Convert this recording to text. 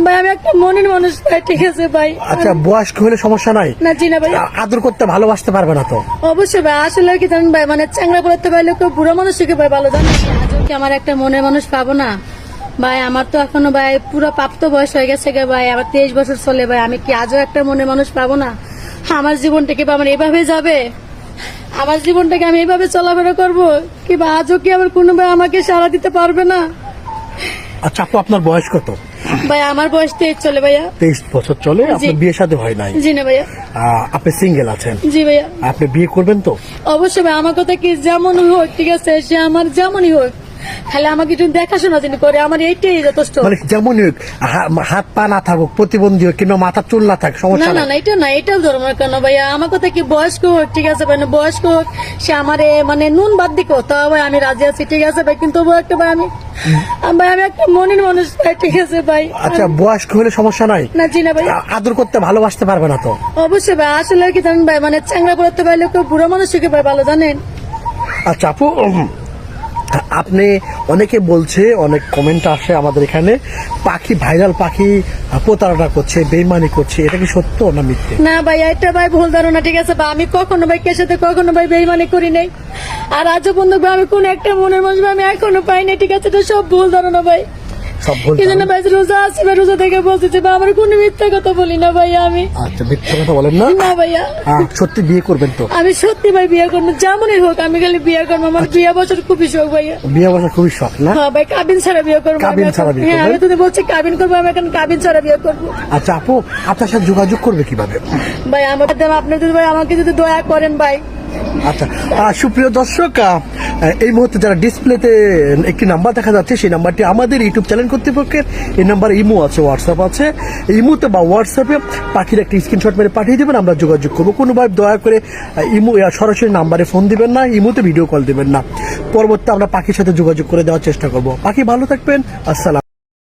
ভাই আমি একটা মনের মানুষ ভাই, ঠিক আছে ভাই। আচ্ছা, বয়স্ক হলে সমস্যা নাই? না জি না ভাই, আদর করতে ভালোবাসতে পারবে না তো? অবশ্যই ভাই। আসলে কি জানেন ভাই, মানে চ্যাংড়া বলতে পারলে কেউ বুড়ো মানুষকে ভাই ভালো জানেন। আজও কি আমার একটা মনের মানুষ পাবো না ভাই? আমার তো এখনো ভাই পুরো প্রাপ্ত বয়স হয়ে গেছে গে ভাই, আমার 23 বছর চলে ভাই। আমি কি আজও একটা মনের মানুষ পাবো না? আমার জীবনটাকে বা আমার এভাবে যাবে? আমার জীবনটাকে আমি এভাবে চলাফেরা করবো কি বা আজও কি আমার কোনো ভাই আমাকে সাড়া দিতে পারবে না? আচ্ছা আপু, আপনার বয়স কত? ভাই আমার বয়স 23 চলে ভাইয়া। 23 বছর চলে। আপনার বিয়ে শাদী হয় নাই? জি না ভাইয়া। আপনি সিঙ্গেল আছেন? জি ভাইয়া। আপনি বিয়ে করবেন তো? অবশ্যই ভাই, আমার কথা কি যেমন হোক, ঠিক আছে, সে আমার যেমনই হোক, খালি আমাকে একটু দেখাশোনা যিনি করে, আমার এইটাই যথেষ্ট। মানে যেমনই হোক, হাত পা না থাকুক, প্রতিবন্ধী হোক, কিংবা মাথার চুল না থাক, না সমস্যা না নাই? না, এটা না, এটাও ধর্ম কেন ভাইয়া? আমার কথা কি বয়স্ক হোক, ঠিক আছে ভাই, না বয়স্ক হোক, সে আমার মানে নুন বাদ দিক, তাও ভাই আমি রাজি আছি, ঠিক আছে ভাই। কিন্তু তবুও একটা ভাই আমি একটা মনের মানুষ ভাই, ঠিক আছে ভাই। আচ্ছা, বয়স্ক হলে সমস্যা নাই? না জি না ভাই, আদর করতে ভালোবাসতে পারবে না তো? অবশ্যই ভাই। আসলে কি জানেন ভাই, মানে চ্যাংড়া বলতে পারলে কেউ বুড়ো মানুষকে ভাই ভালো জানেন। আচ্ছা আপু, আপনি, অনেকে বলছে, অনেক কমেন্ট আসে আমাদের এখানে, পাখি, ভাইরাল পাখি প্রতারণা করছে, বেইমানি করছে, এটা কি সত্য না মিথ্যে? না ভাই, এটা ভাই ভুল ধারণা, ঠিক আছে ভাই। আমি কখনো ভাই কে সাথে কখনো ভাই বেইমানি করি নাই। আর আজও পর্যন্ত ভাই আমি কোন একটা মনের মানুষ ভাই আমি এখনো পাইনি, ঠিক আছে? এটা সব ভুল ধারণা ভাই। সব ভুল কি জানো ধারণা? ভাই, রোজা আছে ভাই, রোজা থেকে বলছি যে ভাই আমার কোনো মিথ্যা কথা বলি না ভাই আমি। আচ্ছা, মিথ্যা কথা বলেন না? না ভাইয়া, সত্যি বিয়ে করবেন তো? আমি সত্যি ভাই বিয়ে করবো, যেমনই হোক আমি খালি বিয়ে করবো। আমার বিয়ে বছর খুবই শখ ভাইয়া। বিয়ে বসা খুবই শখ না? হ্যাঁ ভাই, কাবিন ছাড়া বিয়ে করবো। কাবিন ছাড়া বিয়ে হ্যাঁ, করবেন? আমি তো বলছি কাবিন করবো, আমি এখন কাবিন ছাড়া বিয়ে করবো। আচ্ছা আপু, আপনার সাথে যোগাযোগ করবে কিভাবে? ভাই আমার আপনি যদি ভাই আমাকে যদি দয়া করেন ভাই। আচ্ছা, সুপ্রিয় দর্শক, এই মুহূর্তে যারা ডিসপ্লেতে একটি নাম্বার দেখা যাচ্ছে, সেই নাম্বারটি আমাদের ইউটিউব চ্যানেল কর্তৃপক্ষের। এই নাম্বারে ইমো আছে, হোয়াটসঅ্যাপ আছে। ইমোতে বা হোয়াটসঅ্যাপে পাখির একটা স্ক্রিনশট মেরে পাঠিয়ে দেবেন, আমরা যোগাযোগ করবো। কোনো ভাই দয়া করে ইমো সরাসরি নাম্বারে ফোন দিবেন না, ইমোতে ভিডিও কল দিবেন না। পরবর্তী আমরা পাখির সাথে যোগাযোগ করে দেওয়ার চেষ্টা করবো। পাখি ভালো থাকবেন, আসসালাম।